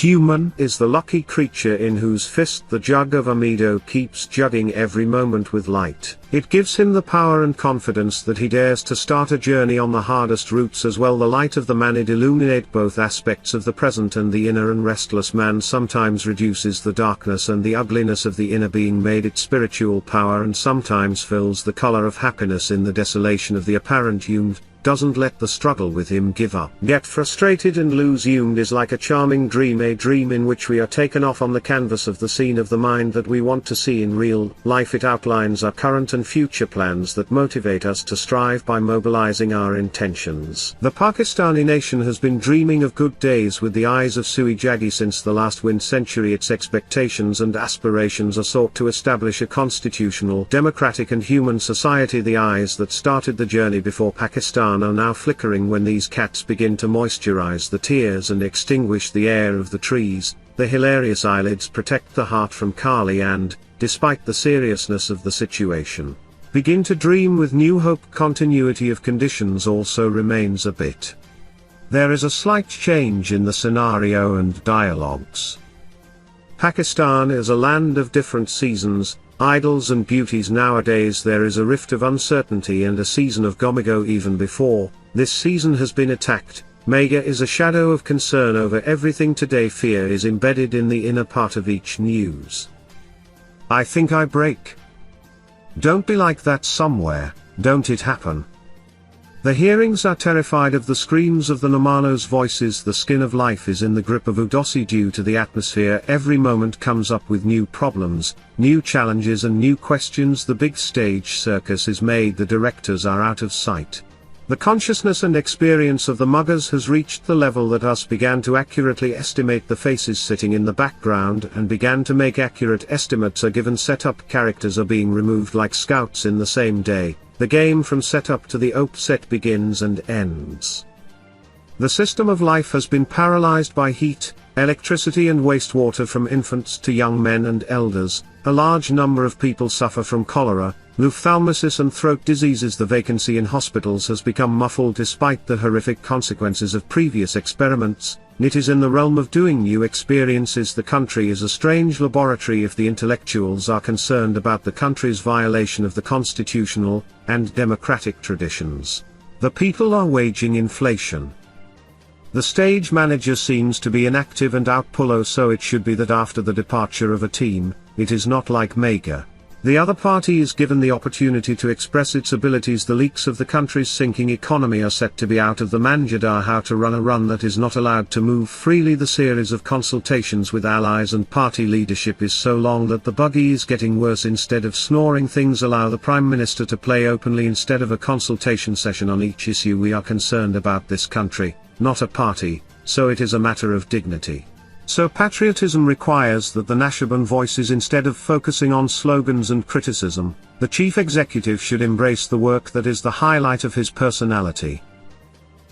Human is the lucky creature in whose fist the jug of Umedo keeps jugging every moment with light. It gives him the power and confidence that he dares to start a journey on the hardest routes as well. The light of the manid illuminate both aspects of the present and the inner, and restless man sometimes reduces the darkness and the ugliness of the inner being, made it spiritual power, and sometimes fills the color of happiness in the desolation of the apparent. Umed doesn't let the struggle with him give up. Get frustrated and lose. Umed is like a charming dream, a dream in which we are taken off on the canvas of the scene of the mind that we want to see in real life. It outlines our current and future plans that motivate us to strive by mobilizing our intentions. The Pakistani nation has been dreaming of good days with the eyes of Sui Jagi since the last wind century. Its expectations and aspirations are sought to establish a constitutional, democratic and human society. The eyes that started the journey before Pakistan are now flickering when these cats begin to moisturize the tears and extinguish the air of the trees. The hilarious eyelids protect the heart from Kali and, despite the seriousness of the situation, begin to dream with new hope. Continuity of conditions also remains a bit. There is a slight change in the scenario and dialogues. Pakistan is a land of different seasons, idols and beauties. Nowadays there is a rift of uncertainty and a season of gomigo. Even before this season has been attacked, Mega is a shadow of concern over everything today. Fear is embedded in the inner part of each news. I think I break. Don't be like that somewhere, don't it happen? The hearings are terrified of the screams of the Nomano's voices. The skin of life is in the grip of Udosi due to the atmosphere. Every moment comes up with new problems, new challenges and new questions. The big stage circus is made, the directors are out of sight. The consciousness and experience of the muggers has reached the level that us began to accurately estimate the faces sitting in the background and began to make accurate estimates are given. Setup characters are being removed like scouts in the same day. The game from setup to the op set begins and ends. The system of life has been paralyzed by heat, electricity and wastewater. From infants to young men and elders, a large number of people suffer from cholera, ophthalmosis and throat diseases. The vacancy in hospitals has become muffled despite the horrific consequences of previous experiments. It is in the realm of doing new experiences. The country is a strange laboratory if the intellectuals are concerned about the country's violation of the constitutional and democratic traditions. The people are waging inflation. The stage manager seems to be inactive and outpullo, so it should be that after the departure of a team, it is not like Mega. The other party is given the opportunity to express its abilities. The leaks of the country's sinking economy are set to be out of the manjadar. How to run a run that is not allowed to move freely. The series of consultations with allies and party leadership is so long that the buggy is getting worse. Instead of snoring things, allow the Prime Minister to play openly instead of a consultation session on each issue. We are concerned about this country, not a party, so it is a matter of dignity. So patriotism requires that the Nashaban voices, instead of focusing on slogans and criticism, the chief executive should embrace the work that is the highlight of his personality.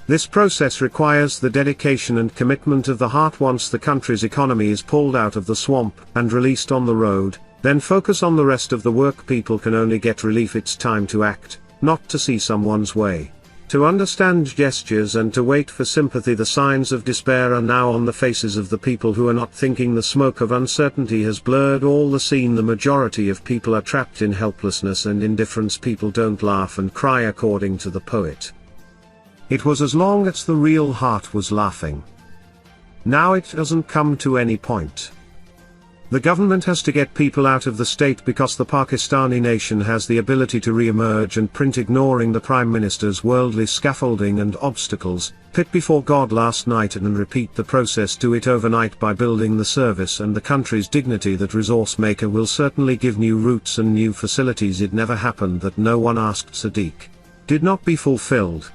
This process requires the dedication and commitment of the heart. Once the country's economy is pulled out of the swamp and released on the road, then focus on the rest of the work. People can only get relief. It's time to act, not to see someone's way. To understand gestures and to wait for sympathy. The signs of despair are now on the faces of the people who are not thinking. The smoke of uncertainty has blurred all the scene. The majority of people are trapped in helplessness and indifference. People don't laugh and cry, according to the poet. It was as long as the real heart was laughing. Now it doesn't come to any point. The government has to get people out of the state because the Pakistani nation has the ability to re-emerge and print, ignoring the Prime Minister's worldly scaffolding and obstacles. Pit before God last night and repeat the process. Do it overnight by building the service and the country's dignity. That resource maker will certainly give new routes and new facilities. It never happened that no one asked Sadiq. Did not be fulfilled.